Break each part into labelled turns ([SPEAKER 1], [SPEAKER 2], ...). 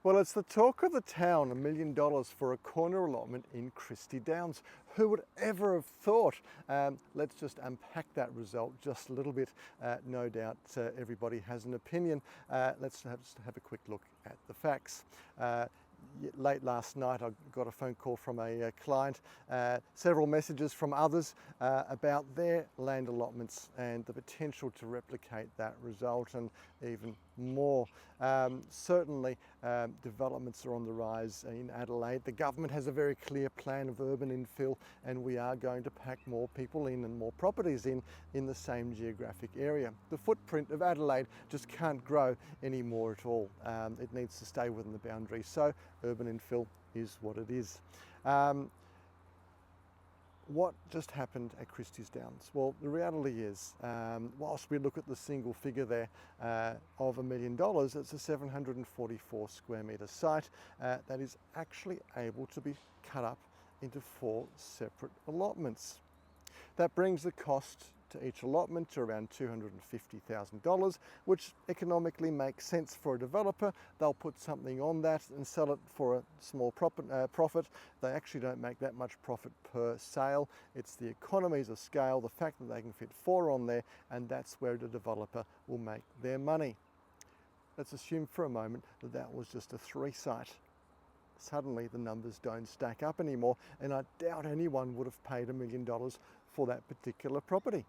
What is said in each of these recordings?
[SPEAKER 1] Well, it's the talk of the town, $1 million for a corner allotment in Christie Downs. Who would ever have thought? Let's just unpack that result just a little bit. No doubt everybody has an opinion. Let's just have a quick look at the facts. Late last night I got a phone call from a client, several messages from others about their land allotments and the potential to replicate that result and even more. Certainly developments are on the rise in Adelaide. The government has a very clear plan of urban infill, and we are going to pack more people in and more properties in the same geographic area. The footprint of Adelaide just can't grow anymore at all. It needs to stay within the boundaries. So urban infill is what it is. What just happened at Christies Downs? Well, the reality is, whilst we look at the single figure there of $1 million, it's a 744 square metre site that is actually able to be cut up into 4 separate allotments. That brings the cost to each allotment to around $250,000, which economically makes sense for a developer. They'll put something on that and sell it for a small profit. They actually don't make that much profit per sale. It's the economies of scale, the fact that they can fit 4 on there, and that's where the developer will make their money. Let's assume for a moment that that was just a 3 site. Suddenly the numbers don't stack up anymore, and I doubt anyone would have paid $1 million for that particular property.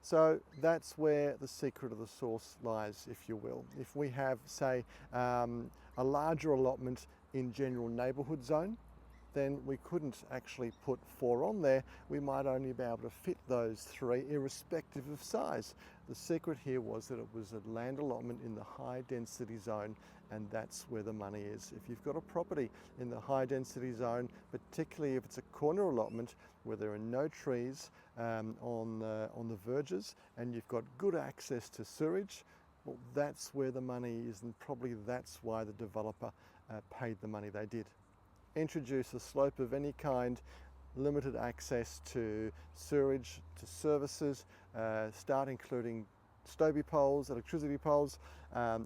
[SPEAKER 1] So that's where the secret of the sauce lies, if you will. If we have, say, a larger allotment in general neighbourhood zone, then we couldn't actually put 4 on there. We might only be able to fit those 3 irrespective of size. The secret here was that it was a land allotment in the high density zone, and that's where the money is. If you've got a property in the high density zone, particularly if it's a corner allotment where there are no trees on the verges, and you've got good access to sewerage, well, that's where the money is, and probably that's why the developer paid the money they did. Introduce a slope of any kind, limited access to sewerage, to services, start including Stobie poles, electricity poles,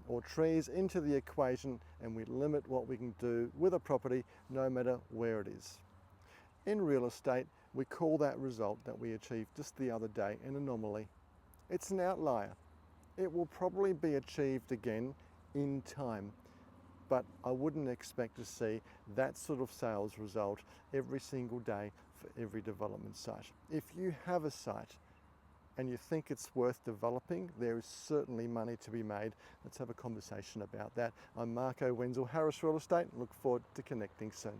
[SPEAKER 1] or trees into the equation, and we limit what we can do with a property no matter where it is. In real estate, we call that result that we achieved just the other day an anomaly. It's an outlier. It will probably be achieved again in time, but I wouldn't expect to see that sort of sales result every single day for every development site. If you have a site and you think it's worth developing, there is certainly money to be made. Let's have a conversation about that. I'm Marco Wenzel, Harris Real Estate, and look forward to connecting soon.